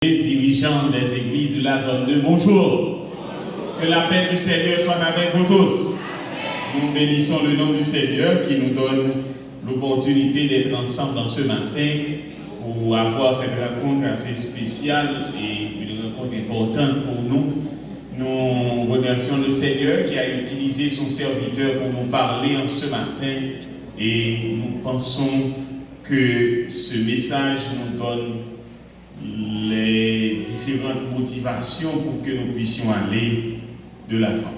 Les dirigeants des églises de la zone 2, bonjour. Que la paix du Seigneur soit avec vous tous. Nous bénissons le nom du Seigneur qui nous donne l'opportunité d'être ensemble dans ce matin pour avoir cette rencontre assez spéciale et une rencontre importante pour nous. Nous remercions le Seigneur qui a utilisé son serviteur pour nous parler en ce matin et nous pensons que ce message nous donne les différentes motivations pour que nous puissions aller de l'avant.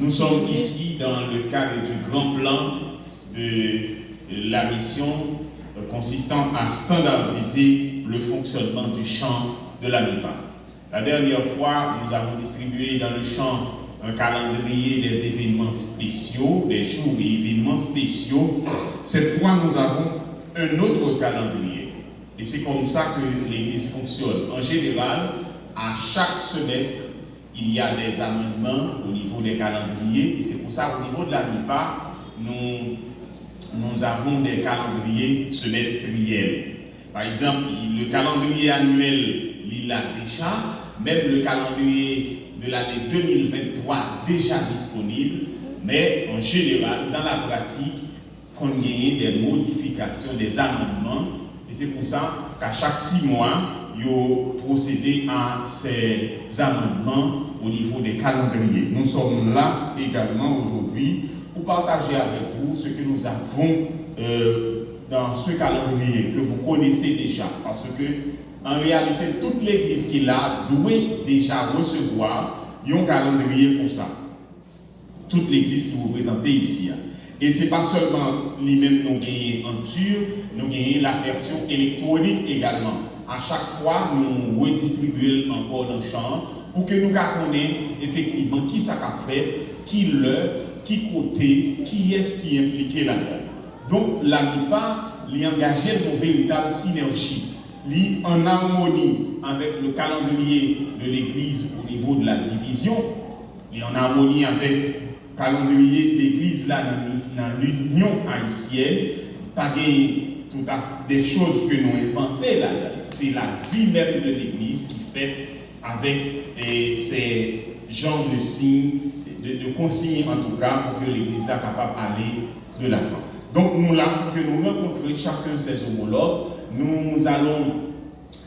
Nous sommes ici dans le cadre du grand plan de la mission consistant à standardiser le fonctionnement du champ de la MIPA. La dernière fois, nous avons distribué dans le champ un calendrier des événements spéciaux, des jours et événements spéciaux. Cette fois, nous avons un autre calendrier. Et c'est comme ça que l'Église fonctionne. En général, à chaque semestre, il y a des amendements au niveau des calendriers. Et c'est pour ça qu'au niveau de la MIPA, nous avons des calendriers semestriels. Par exemple, le calendrier annuel, il a déjà, même le calendrier de l'année 2023 déjà disponible. Mais en général, dans la pratique, qu'on gagne des modifications, des amendements. Et c'est pour ça qu'à chaque 6 mois, il y a procédé à ces amendements au niveau des calendriers. Nous sommes là également aujourd'hui pour partager avec vous ce que nous avons dans ce calendrier que vous connaissez déjà. Parce que, en réalité, toute l'église qui l'a doit déjà recevoir un calendrier pour ça. Toute l'église qui vous présentez ici. Et ce n'est pas seulement lui-même nous gagnons en dur, nous gagnons la version électronique également. À chaque fois, nous redistribuons encore dans le champ pour que nous connaissions effectivement qui ça a fait, qui côté, qui est-ce qui est impliqué là-dedans. Donc, la MIPA, l'y engager une véritable synergie, l'y en harmonie avec le calendrier de l'Église au niveau de la division, l'y en harmonie avec calendrier d'église là dans l'Union haïtienne, pas tout à fait des choses que nous inventons là, c'est la vie même de l'église qui fait avec ces genres de signes, de consignes en tout cas, pour que l'église soit capable d'aller de l'avant. Donc nous là, pour que nous rencontrions chacun ses homologues, nous allons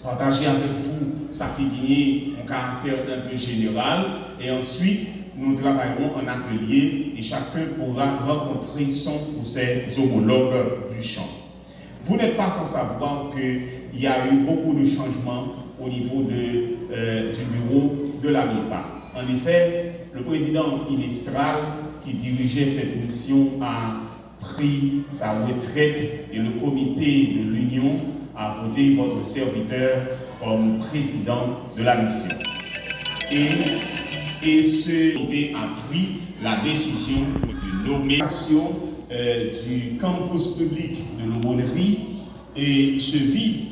partager avec vous ça qui gagne un caractère un peu général et ensuite nous travaillerons en atelier et chacun pourra rencontrer son ou ses homologues du champ. Vous n'êtes pas sans savoir qu'il y a eu beaucoup de changements au niveau du bureau de la MIPA. En effet, le président Inestral qui dirigeait cette mission a pris sa retraite et le comité de l'Union a voté votre serviteur comme président de la mission. Et ce comité a pris la décision de nomination du campus public de l'aumônerie et se vide.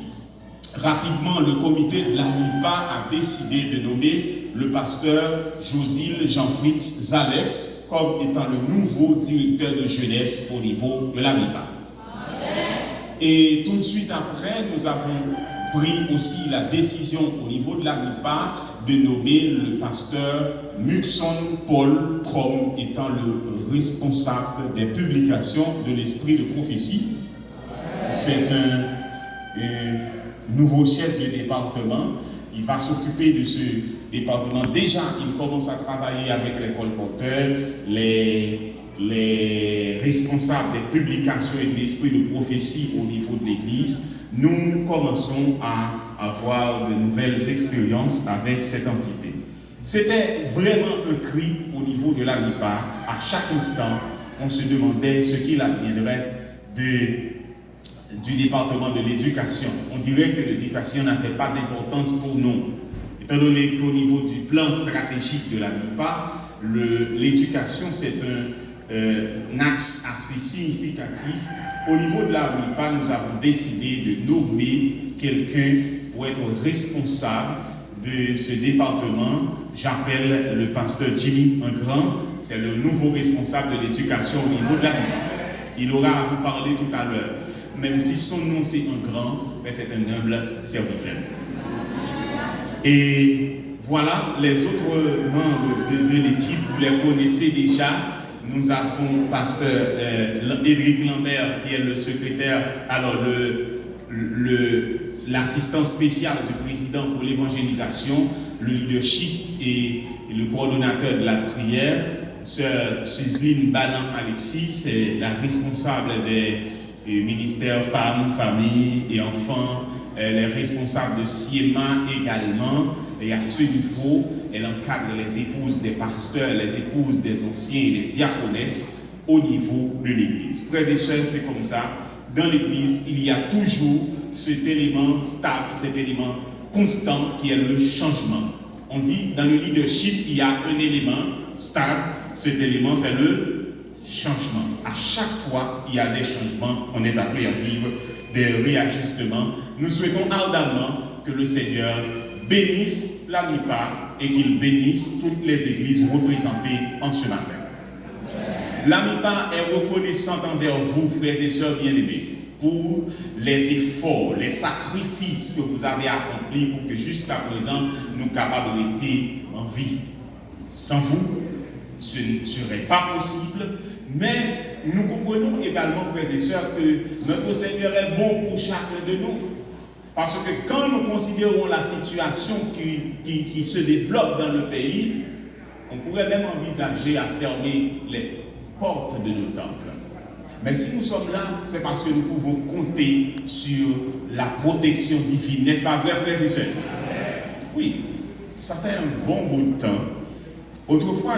Rapidement, le comité de la MIPA a décidé de nommer le pasteur Josile Jean-Fritz Zalex comme étant le nouveau directeur de jeunesse au niveau de la MIPA. Et tout de suite après, nous avons pris aussi la décision au niveau de la MIPA de nommer le pasteur Muxon Paul comme étant le responsable des publications de l'esprit de prophétie. C'est un nouveau chef de département. Il va s'occuper de ce département. Déjà, il commence à travailler avec les colporteurs, les responsables des publications et de l'esprit de prophétie au niveau de l'Église. Nous commençons à avoir de nouvelles expériences avec cette entité. C'était vraiment un cri au niveau de la MIPA. À chaque instant, on se demandait ce qu'il adviendrait du département de l'éducation. On dirait que l'éducation n'avait pas d'importance pour nous. Étant donné qu'au niveau du plan stratégique de la MIPA, l'éducation c'est un axe assez significatif. Au niveau de la MIPA, nous avons décidé de nommer quelqu'un pour être responsable de ce département. J'appelle le pasteur Jimmy Ingrand, c'est le nouveau responsable de l'éducation au niveau de la MIPA. Il aura à vous parler tout à l'heure. Même si son nom c'est Ingrand, mais c'est un humble serviteur. Et voilà, les autres membres de l'équipe, vous les connaissez déjà. Nous avons pasteur Éric Lambert qui est le secrétaire, alors l'assistant spécial du président pour l'évangélisation, le leadership et le coordonnateur de la prière. Sœur Suzline Banan-Alexis, c'est la responsable des ministères femmes, familles et enfants. Elle est responsable de SIEMA également. Et à ce niveau, elle encadre les épouses des pasteurs, les épouses des anciens et les diaconesses au niveau de l'Église. Frères et sœurs, c'est comme ça. Dans l'Église, il y a toujours cet élément stable, cet élément constant qui est le changement. On dit, dans le leadership, il y a un élément stable. Cet élément, c'est le changement. À chaque fois, il y a des changements. On est appelé à vivre des réajustements. Nous souhaitons ardemment que le Seigneur bénisse la MIPA et qu'il bénisse toutes les églises représentées en ce matin. La MIPA est reconnaissante envers vous, frères et sœurs bien-aimés, pour les efforts, les sacrifices que vous avez accomplis pour que jusqu'à présent, nous capables d'être en vie. Sans vous, ce ne serait pas possible, mais nous comprenons également, frères et sœurs, que notre Seigneur est bon pour chacun de nous. Parce que quand nous considérons la situation qui se développe dans le pays, on pourrait même envisager à fermer les portes de nos temples. Mais si nous sommes là, c'est parce que nous pouvons compter sur la protection divine. N'est-ce pas vrai, frères et sœurs? Oui, ça fait un bon bout de temps. Autrefois,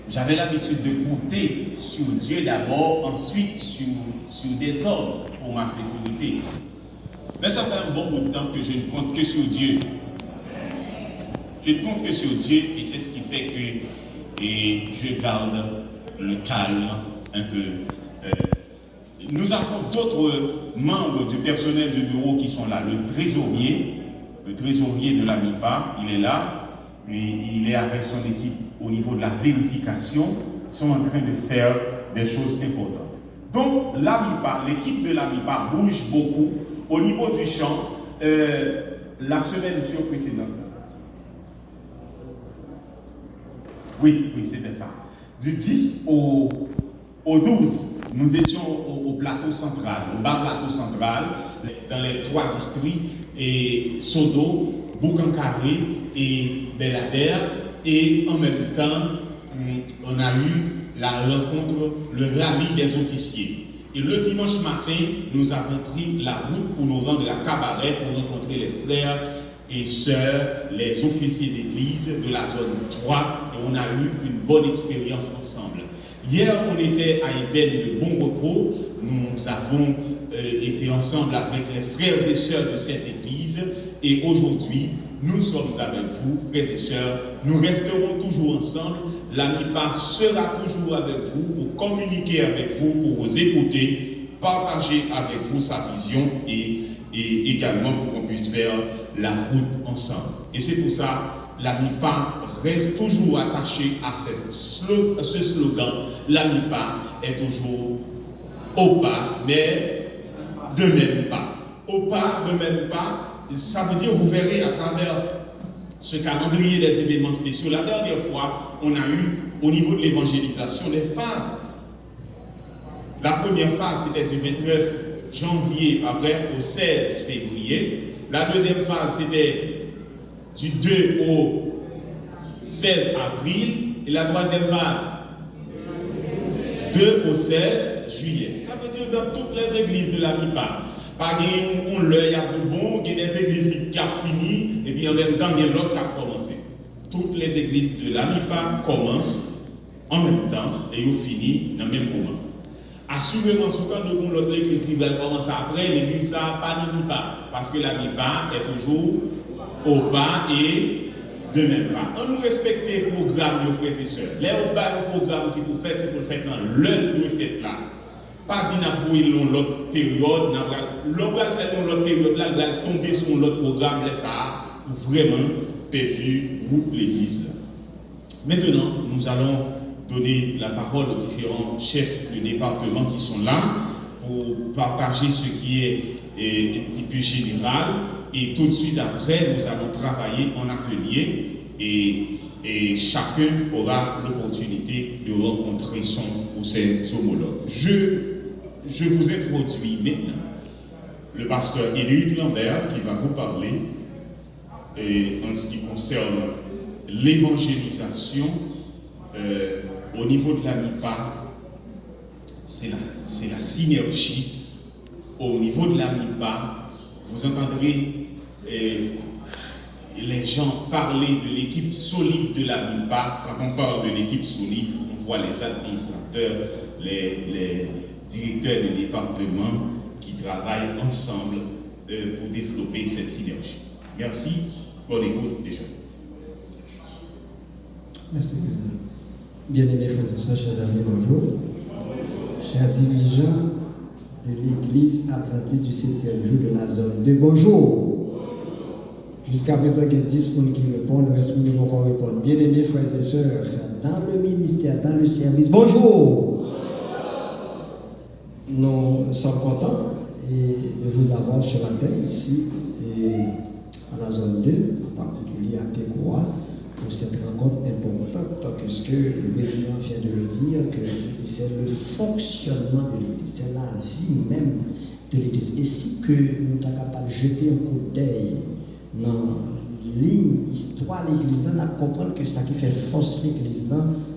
j'avais l'habitude de compter sur Dieu d'abord, ensuite sur des hommes pour ma sécurité. Mais ça fait un bon bout de temps que je ne compte que sur Dieu. Je ne compte que sur Dieu et c'est ce qui fait que je garde le calme un peu. Nous avons d'autres membres du personnel du bureau qui sont là. Le trésorier de la MIPA, il est là. Il est avec son équipe au niveau de la vérification. Ils sont en train de faire des choses importantes. Donc, la MIPA, l'équipe de la MIPA bouge beaucoup. Au niveau du chant, la semaine précédente. Oui, c'était ça. Du 10 au 12, nous étions au plateau central, au bas plateau central, dans les 3 districts, et Sodo, Boukankari et Belader, et en même temps, on a eu la rencontre, le rallye des officiers. Et le dimanche matin, nous avons pris la route pour nous rendre à Cabaret pour rencontrer les frères et sœurs, les officiers d'église de la zone 3, et on a eu une bonne expérience ensemble. Hier, on était à Eden, le Bon Repos. Nous avons été ensemble avec les frères et sœurs de cette église. Et aujourd'hui, nous sommes avec vous, frères et sœurs. Nous resterons toujours ensemble. La MIPA sera toujours avec vous pour communiquer avec vous, pour vous écouter, partager avec vous sa vision et également pour qu'on puisse faire la route ensemble. Et c'est pour ça la MIPA reste toujours attachée à ce slogan. La MIPA est toujours au pas, mais de même pas. Au pas, de même pas, ça veut dire, vous verrez à travers ce calendrier des événements spéciaux. La dernière fois, on a eu au niveau de l'évangélisation des phases. La première phase, c'était du 29 janvier après au 16 février. La deuxième phase, c'était du 2 au 16 avril. Et la troisième phase, 2 au 16 juillet. Ça veut dire dans toutes les églises de la MIPA. Pas on l'œil à tout bon, il y a des églises qui ont fini, et puis en même temps, il y a l'autre qui a commencé. Toutes les églises de la MIPA commencent en même temps et ils finissent dans le même moment. Assurément, souvent, nous l'autre église qui va commencer après, l'église n'a pas de MIPA, parce que la MIPA est toujours au pas et de même pas. On nous respecte les programmes de frères et sœurs. Les programmes qui vous faites, c'est pour le faire dans l'heure de fête là. Pas dit n'a pas l'autre période, l'autre va faire dans l'autre période là, il va tomber sur l'autre programme, là, ça ou vraiment perdu l'église là. Maintenant, nous allons donner la parole aux différents chefs de département qui sont là pour partager ce qui est un petit peu général et tout de suite après, nous allons travailler en atelier et chacun aura l'opportunité de rencontrer son ou ses homologues. Je vous introduis maintenant le pasteur Éric Lambert qui va vous parler en ce qui concerne l'évangélisation au niveau de la MIPA. C'est la synergie. Au niveau de la MIPA, vous entendrez les gens parler de l'équipe solide de la MIPA. Quand on parle de l'équipe solide, on voit les administrateurs, les directeurs de département qui travaillent ensemble pour développer cette synergie. Merci. Bonne écoute déjà. Merci, président. Bien-aimés frères et sœurs, chers amis, bonjour. Chers dirigeants de l'Église adventiste du 7e jour de la zone 2, bonjour. Jusqu'à présent, il y a 10 personnes qui répondent, le reste nous vont répondre. Bien-aimés frères et sœurs, dans le ministère, dans le service, bonjour. Nous sommes contents de vous avoir ce matin ici et à la zone 2, en particulier à Tekoa, pour cette rencontre importante, puisque le président vient de le dire, que c'est le fonctionnement de l'Église, c'est la vie même de l'Église. Et si que nous sommes capables de jeter un coup d'œil dans ligne, histoire de l'Église, on a comprendre que ça qui fait force l'Église,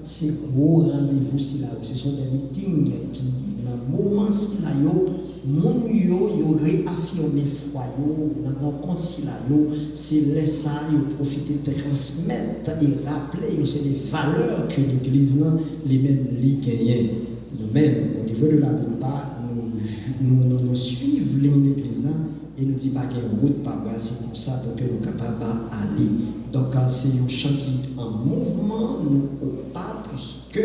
c'est gros rendez-vous si là. Ce sont des meetings qui, dans le moment si là, mon yo réaffirmé foi dans rencontre si là, c'est les ça, profiter de transmettre et rappeler c'est des valeurs que l'Église les mêmes li gagnent. Nous-mêmes, au niveau de la MIPA, nous suivons l'Église et nous disons pas qu'il y a une route par bras, c'est pour ça pour que nous sommes capables d'aller. Donc, c'est un champ qui est en mouvement, nous pas puisque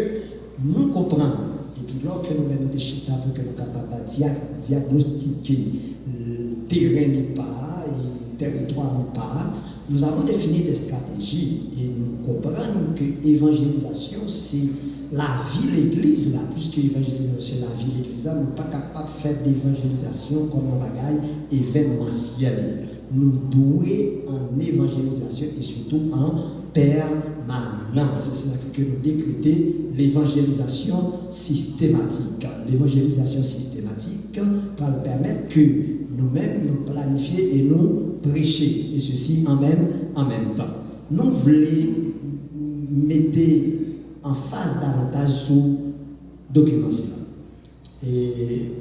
nous comprenons. Et puis, lorsque nous-mêmes nous chita pour que nous sommes capables de diagnostiquer le terrain MIPA et le territoire MIPA, nous avons défini des stratégies et nous comprenons que l'évangélisation, c'est la vie de l'Église, là, puisque l'évangélisation, c'est la vie de l'Église, nous ne sommes pas capables de faire d'évangélisation comme un bagage événementiel. Nous devons en évangélisation et surtout en permanence. C'est ça que nous décrétons l'évangélisation systématique. L'évangélisation systématique va nous permettre que nous-mêmes nous planifier et nous prêcher. Et ceci en même temps. Nous voulons mettre en face davantage sur document. Et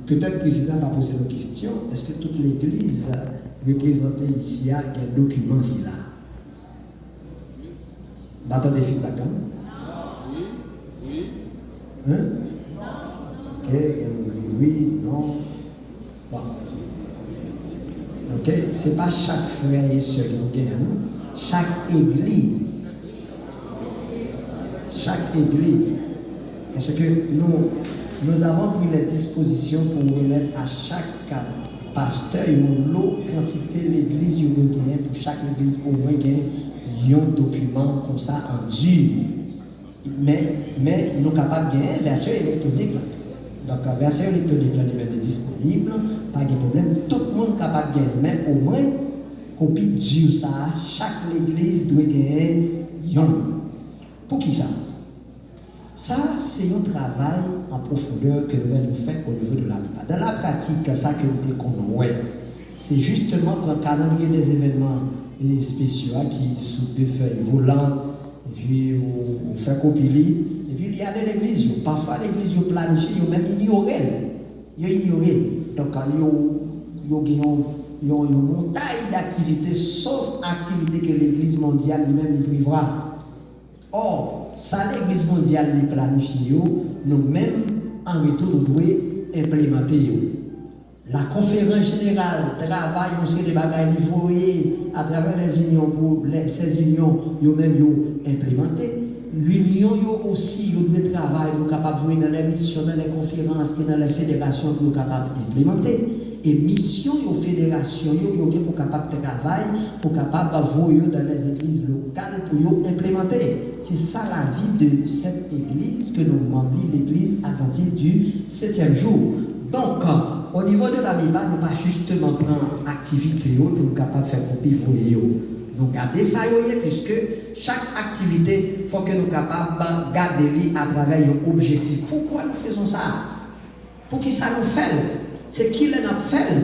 peut-être le président va poser une question. Est-ce que toute l'Église représentée ici a un document là? Attendez, feedback. Oui. Hein? Ok, elle me dit oui, non. Bon. Ok, c'est pas chaque frère et sœur qui nous gagne, chaque église. Chaque église. Parce que nous avons pris les dispositions pour remettre à chaque pasteur une lot quantité l'église gagne pour chaque église au moins gagne un document comme ça en dur. Mais nous sommes capables de gagner une version électronique là. Donc la version électronique là est disponible, pas de problème, tout le monde est capable de gagner, mais au moins copie dure ça, chaque église doit gagner un. Pour qui ça? Ça, c'est un travail en profondeur que nous faisons au niveau de la MIPA. Dans la pratique, ça que nous déconnons, c'est justement pour le calendrier des événements spéciaux qui sont deux feuilles volantes, et puis on fait copier, et puis il y a de l'église. Parfois, l'église planifie, ils même ignoré. Ils ignoré. Donc, ils ont une montagne d'activités, sauf activités que l'église mondiale lui-même privera. Or, ça, l'église mondiale les planifie, nous-mêmes, en retour, nous devons implémenter. La conférence générale travaille aussi des bagages livrés à travers les unions pour ces unions, nous-mêmes, implémenter. L'union aussi, nous devons travailler, nous sommes capables de voir dans les missions, dans les conférences et dans les fédérations que nous sommes capables d'implémenter. Et mission aux fédérations, nous sommes capables de travailler, pour capable de voir dans les églises locales pour implémenter. C'est ça la vie de cette église que nous membres l'église adventiste du 7e jour. Donc, au niveau de la MIPA, nous pas justement prendre activité pour nous capables de faire copie voyer. Donc garder ça puisque chaque activité, il faut que nous capables de garder à travers un objectif. Pourquoi nous faisons ça? Pour qui ça nous fait? C'est qui l'en a fait?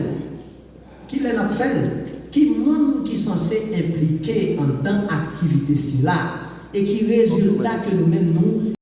Qui l'en a fait? Qui monde qui est censé impliquer en tant activité là et qui résultat que nous-mêmes nous